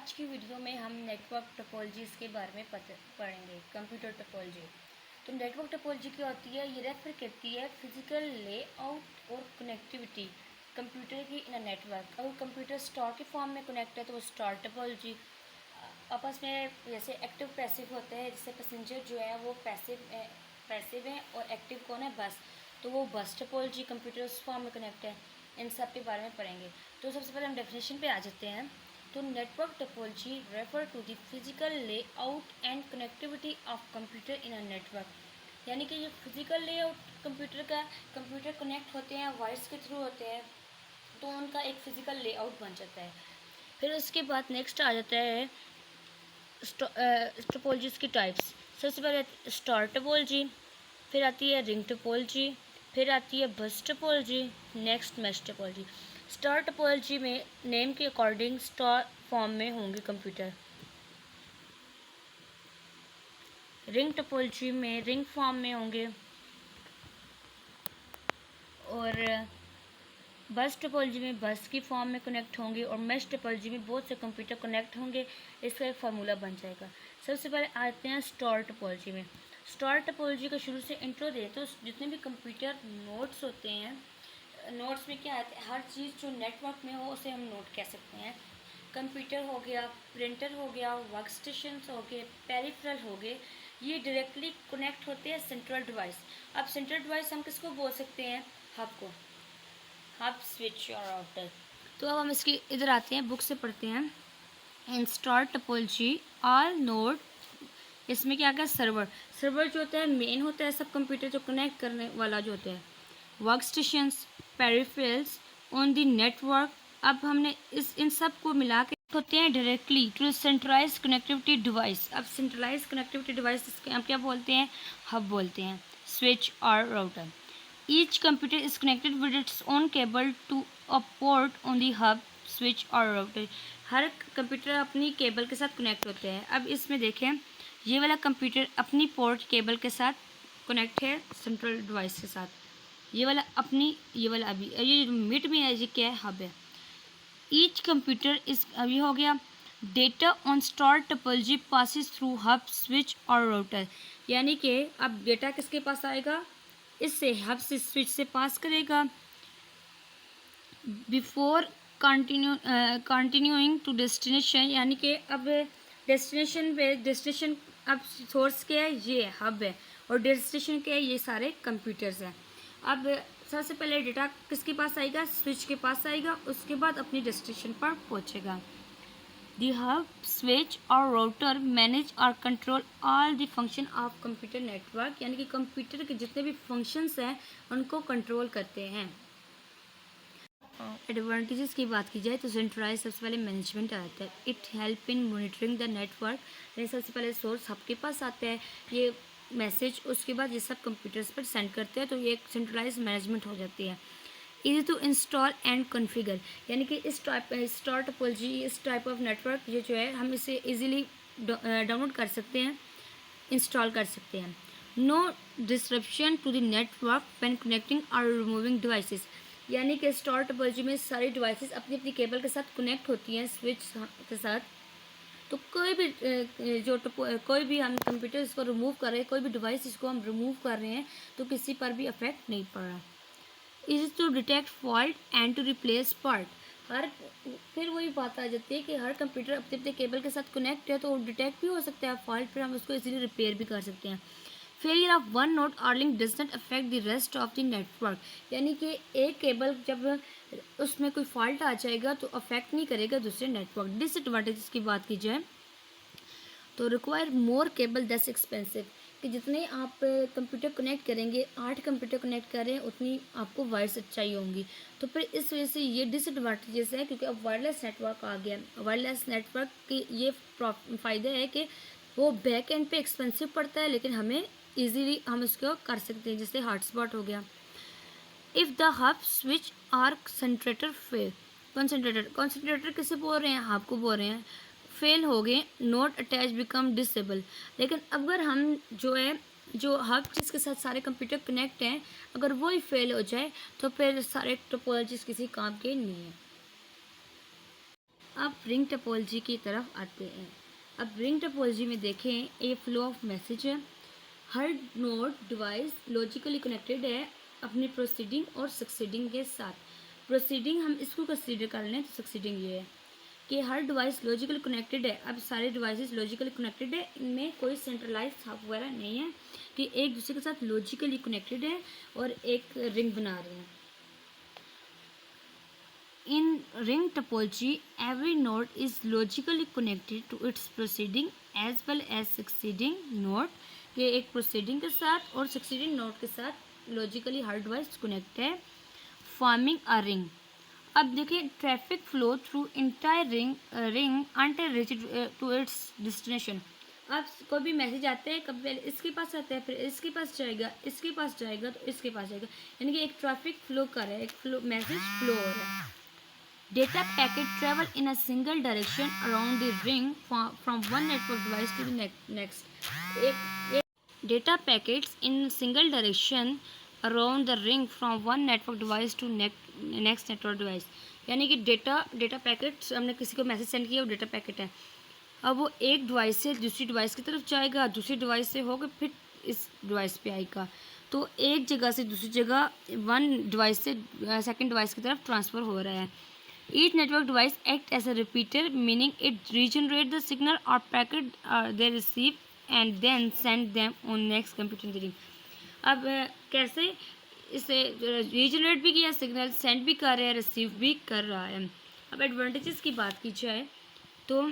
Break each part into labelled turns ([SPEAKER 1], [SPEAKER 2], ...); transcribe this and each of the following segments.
[SPEAKER 1] आज की वीडियो में हम नेटवर्क टोपोलॉजीज़ के बारे में पढ़ेंगे। Computer topology. तो नेटवर्क टोपोलॉजी क्या होती है? ये रेफर करती है फिजिकल लेआउट और कनेक्टिविटी कंप्यूटर की इन अ नेटवर्क। अगर कंप्यूटर स्टार के फॉर्म में कनेक्ट है तो वो स्टार टोपोलॉजी। आपस में जैसे एक्टिव पैसिव होते हैं, जैसे पैसेंजर जो है वो पैसिव है और एक्टिव कौन है? बस। तो वो बस टोपोलॉजी कंप्यूटर उस फॉर्म में कनेक्ट है। इन सब के बारे में पढ़ेंगे। तो सबसे पहले हम डेफिनेशन पे आ जाते हैं। तो network topology refer to the physical layout and connectivity of computer in a network. यानी कि ये फिजिकल लेआउट कंप्यूटर कनेक्ट होते हैं, वायर्स के थ्रू होते हैं, तो उनका एक फिजिकल लेआउट बन जाता है। फिर उसके बाद नेक्स्ट आ जाता है टोपोलॉजीज़ की टाइप्स। सबसे पहले स्टार टोपोलॉजी, फिर आती है रिंग टोपोलॉजी, फिर आती है बस topology, next mesh topology. Star topology में नेम के अकॉर्डिंग स्टार फॉर्म में होंगे कंप्यूटर। रिंग टोपोलॉजी में रिंग फॉर्म में होंगे, और बस टोपोलॉजी में बस की फॉर्म में कनेक्ट होंगे, और मैश टोपोलॉजी में बहुत से कंप्यूटर कनेक्ट होंगे। इसका एक फार्मूला बन जाएगा। सबसे पहले आते हैं स्टार टोपोलॉजी में। स्टार टोपोलॉजी का शुरू से इंट्रो दे तो जितने भी कंप्यूटर नोड्स होते हैं, नोड्स में क्या आते हैं? हर चीज़ जो नेटवर्क में हो उसे हम नोड कह सकते हैं। कंप्यूटर हो गया, प्रिंटर हो गया, वर्क स्टेशन हो गए, पेरिफेरल हो गए, ये डायरेक्टली कनेक्ट होते हैं सेंट्रल डिवाइस। अब सेंट्रल डिवाइस हम किसको बोल सकते हैं? हब को। हब, स्विच और राउटर। तो अब हम इसकी इधर आते हैं, बुक से पढ़ते हैं। In star topology all node, इसमें क्या क्या? सर्वर जो होता है मेन होता है, सब कंप्यूटर जो कनेक्ट करने वाला जो होता है। Work stations, peripherals on the network. अब हमने इन सब को मिला के होते हैं directly to centralize connectivity device. अब सेंट्रलाइज कनेक्टिविटी डिवाइस हम क्या बोलते हैं? हब बोलते हैं, स्विच और router. Each computer is connected with its own cable to a port on the hub, switch और राउटर। हर कंप्यूटर अपनी केबल के साथ कनेक्ट होते हैं। अब इसमें देखें, ये वाला कंप्यूटर अपनी पोर्ट केबल के साथ कनेक्ट है सेंट्रल डिवाइस के साथ। ये वाला अपनी, ये वाला अभी, ये मिड में है, ये क्या है? हब है। ईच कंप्यूटर इस, अभी हो गया। Data on star topology passes through hub, switch और राउटर। यानी कि अब डेटा किसके पास आएगा? इससे हब से, स्विच से पास करेगा। बिफोर कंटिन्यूइंग टू डेस्टिनेशन, यानी कि अब डेस्टिनेशन अब सोर्स क्या है? ये हब है, और डेस्टिनेशन क्या है? ये सारे कंप्यूटर्स हैं। अब सबसे पहले डेटा किसके पास आएगा? स्विच के पास आएगा, उसके बाद अपनी डेस्टिनेशन पर पहुंचेगा। दी हब, स्विच और राउटर मैनेज और control all the function of computer network. यानी कि कंप्यूटर के जितने भी फंक्शंस हैं उनको कंट्रोल करते हैं। एडवांटेजेस की बात की जाए तो सेंट्रलाइज सबसे पहले मैनेजमेंट आता है। It help in monitoring the network. यानी सबसे पहले सोर्स आपके पास आता है, ये मैसेज, उसके बाद ये सब कंप्यूटर्स पर सेंड करते हैं, तो ये एक सेंट्रलाइज मैनेजमेंट हो जाती है। Easy to install and configure, यानी कि इस स्टार टोपोलॉजी, इस टाइप ऑफ नेटवर्क ये जो है हम इसे इजीली डाउनलोड कर सकते हैं, इंस्टॉल कर सकते हैं। No disruption to the network when connecting और रिमूविंग डिवाइसेस। यानी कि स्टार टोपोलॉजी में सारी डिवाइसेस अपनी अपनी केबल के साथ कनेक्ट होती हैं, स्विच के साथ। तो कोई भी हम कंप्यूटर इसको रिमूव कर रहे हैं, कोई भी डिवाइस इसको हम रिमूव कर रहे हैं, तो किसी पर भी इफेक्ट नहीं पड़ रहा। Easy to detect fault and to replace part. फिर वही बात आ जाती है कि हर कंप्यूटर अपने अपने केबल के साथ कनेक्ट है, तो डिटेक्ट भी हो सकता है फॉल्ट, फिर हम उसको इजीली रिपेयर भी कर सकते हैं। फेलियर ऑफ वन नोड और link does not affect the rest of the network. यानी कि एक केबल जब उसमें कोई फॉल्ट आ जाएगा तो अफेक्ट नहीं करेगा दूसरे नेटवर्क। डिसएडवांटेजेस की बात की जाए तो require more cable that's expensive, कि जितने आप कंप्यूटर कनेक्ट करेंगे, 8 कंप्यूटर कनेक्ट करें, उतनी आपको वायर्स चाहिए होंगी। तो फिर इस वजह से ये डिसएडवांटेजेस है, क्योंकि अब वायरलेस नेटवर्क आ गया। वायरलेस नेटवर्क के ये फ़ायदा है कि वो बैक एंड पे एक्सपेंसिव पड़ता है, लेकिन हमें ईजीली हम इसको कर सकते हैं, जैसे हॉटस्पॉट हो गया। इफ़ द हब, स्विच और कंसंट्रेटर फेल, कंसंट्रेटर किसे बोल रहे हैं? हब को बोल रहे हैं। फेल हो गए, नोट अटैच बिकम डिसेबल। लेकिन अगर हम जो हब जिसके साथ सारे कंप्यूटर कनेक्ट हैं, अगर वो ही फेल हो जाए तो फिर सारे टोपोलॉजीज किसी काम के नहीं है। अब रिंग टोपोलॉजी की तरफ आते हैं। अब रिंग टोपोलॉजी में देखें, ये फ्लो ऑफ मैसेज है। हर नोड डिवाइस लॉजिकली कनेक्टेड है अपनी प्रोसीडिंग और सक्सीडिंग के साथ। प्रोसीडिंग हम इसको कंसीडर कर लें तो सक्सीडिंग ये है कि हर डिवाइस लॉजिकली कनेक्टेड है। अब सारे डिवाइसेस लॉजिकली कनेक्टेड है, इनमें कोई सेंट्रलाइज हब वगैरह नहीं है कि एक दूसरे के साथ लॉजिकली कनेक्टेड है और एक रिंग बना रहे हैं। In ring topology, every node is logically connected to its preceding as well as succeeding node के एक प्रोसीडिंग के साथ और सक्सीडिंग नोड के साथ लॉजिकली हर डिवाइस कनेक्ट है, फॉर्मिंग अ रिंग। अब देखिए, traffic flow through entire ring until reach to its destination. अब कोई भी मैसेज आता है, कभी पहले इसके पास आता है, फिर इसके पास जाएगा, इसके पास जाएगा, तो इसके पास जाएगा, यानी कि एक ट्रैफिक फ्लो कर रहा है, एक फ्लो मैसेज फ्लो हो रहा है। Data packet travel in a single direction around the ring from one network device to the next. एक data packets in single direction around the ring from one network device to next network device. यानी कि data packet, हमने किसी को message send किया, वो data packet है। अब वो एक डिवाइस से दूसरी डिवाइस की तरफ जाएगा, दूसरी डिवाइस से होकर फिर इस डिवाइस पे आएगा। तो एक जगह से दूसरी जगह वन डिवाइस से सेकंड डिवाइस की तरफ ट्रांसफ़र हो रहा है। Each network device acts as a repeater, meaning it regenerates the signal or packet they receive and then send them on next computer in the ring. अब कैसे इसे regenerate भी किया, सिग्नल सेंड भी कर रहा है, रिसीव भी कर रहा है। अब एडवांटेजेस की बात की जाए तो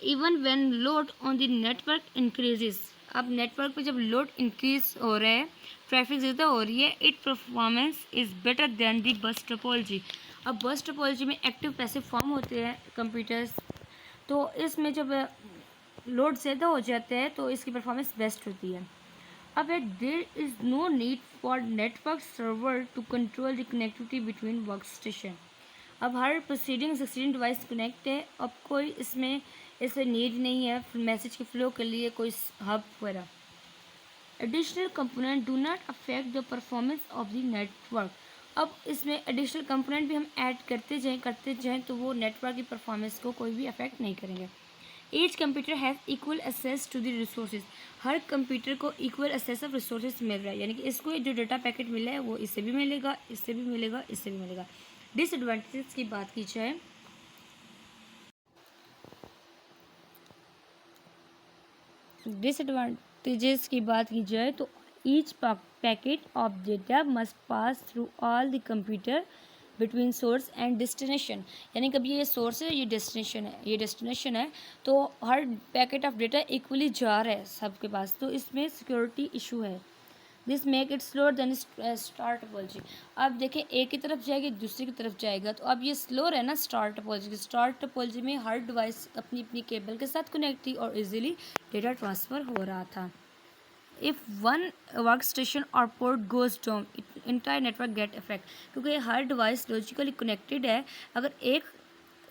[SPEAKER 1] even when load on the network increases, अब नेटवर्क पे जब लोड इंक्रीज हो रहा है, ट्रैफिक ज़्यादा हो रही है, it performance is better than the बस टोपोलॉजी। अब बस टोपोलॉजी में एक्टिव पैसिव फॉर्म होते हैं कंप्यूटर्स, तो इसमें जब लोड ज़्यादा हो जाता है तो इसकी परफॉर्मेंस बेस्ट होती है। अब there is no need for network server to control the connectivity between work station. अब हर प्रोसीडिंग सक्सीडिंग डिवाइस कनेक्ट है, अब कोई इसमें ऐसे नीड नहीं है मैसेज के फ्लो के लिए कोई हब वगैरह। Additional component do not affect the performance of the network. अब इसमें एडिशनल कंपोनेंट भी हम ऐड करते जाएं तो वो नेटवर्क की परफॉर्मेंस को कोई भी अफेक्ट नहीं करेंगे। Each computer has equal access to the resources. हर कंप्यूटर को इक्वल एक्सेस ऑफ रिसोर्सेज मिल रहा है, यानी कि इसको जो डेटा पैकेट मिला है वो इससे भी मिलेगा, इससे भी मिलेगा, इससे भी मिलेगा। डिसएडवांटेजेस की बात की जाए तो each packet of data must pass through all the computer between source and destination. यानी कभी ये सोर्स है, ये डेस्टिनेशन है, तो हर पैकेट ऑफ डेटा इक्वली जा रहा है सबके पास, तो इसमें सिक्योरिटी इशू है। This make it slower then star topology. अब देखें, एक की तरफ जाएगी, दूसरी की तरफ जाएगा, तो अब ये स्लोअर है ना स्टार टोपोलॉजी। स्टार टोपोलॉजी में हर डिवाइस अपनी अपनी केबल के साथ कनेक्ट थी और इजीली डेटा ट्रांसफ़र हो रहा था। इफ़ वन वर्क स्टेशन और port goes down, entire network get effect, क्योंकि हर डिवाइस लॉजिकली कनेक्टेड है। अगर एक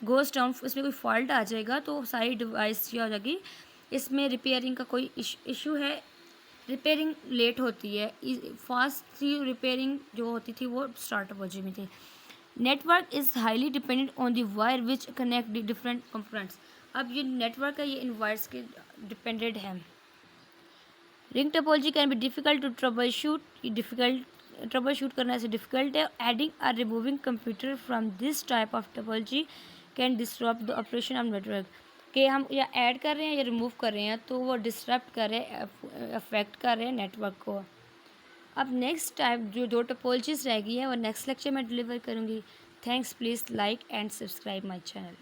[SPEAKER 1] गोज डाउन, इसमें कोई फॉल्ट आ जाएगा तो सारी डिवाइस क्या हो जाएगी, इसमें रिपेयरिंग का कोई इशू है, रिपेयरिंग लेट होती है। फास्ट थी रिपेयरिंग जो होती थी वो स्टार टोपोलॉजी में थी। Network is highly dependent on the wire which connect the different components. अब ये नेटवर्क है, ये इन वायर्स के डिपेंडेंट है। Ring topology can be difficult to troubleshoot करना ऐसे डिफ़िकल्ट है। एडिंग और removing computer from this type of topology can disrupt the operation of network. कि हम या ऐड कर रहे हैं या रिमूव कर रहे हैं तो वो डिसरप्ट कर रहे हैं, अफेक्ट कर रहे हैं नेटवर्क को। अब नेक्स्ट टाइप जो 2 टोपोलॉजीज रह गई है वो नेक्स्ट लेक्चर में डिलीवर करूँगी। Thanks, please like and subscribe my channel.